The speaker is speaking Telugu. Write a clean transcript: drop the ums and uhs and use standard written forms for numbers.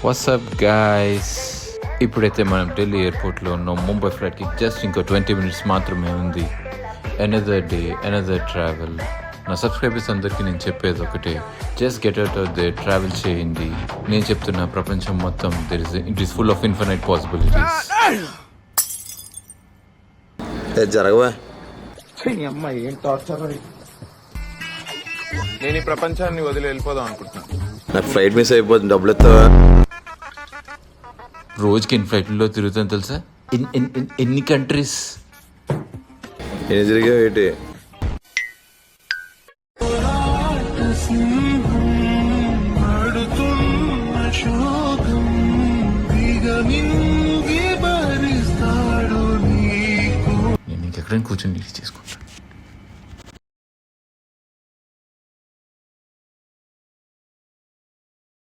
వాట్సాప్ గైస్, ఇప్పుడైతే మనం ఢిల్లీ ఎయిర్పోర్ట్లో ఉన్నాం. ముంబై ఫ్లైట్కి జస్ట్ ఇంకో 20 minutes మాత్రమే ఉంది. Another day, another travel. నా సబ్స్క్రైబర్స్ అందరికీ నేను చెప్పేది ఒకటే, just get out of there, travel చేయండి. నేను చెప్తున్న ప్రపంచం మొత్తం it is full of infinite possibilities. జరగవా ఏం టార్చర్. నేను ఈ ప్రపంచాన్ని వదిలి వెళ్ళిపోదాం అనుకుంటున్నాను. నాకు ఫ్లైట్ మిస్ అయిపోతుంది, డబ్బులు ఇస్తావా? రోజుకి ఎన్ని ఫ్లైట్లో తిరుగుతాను తెలుసా? ఎన్ని కంట్రీస్. ఎన్ని జరిగావు ఏంటి? నేను ఇంకెక్కడైనా కూర్చొని చేసుకో.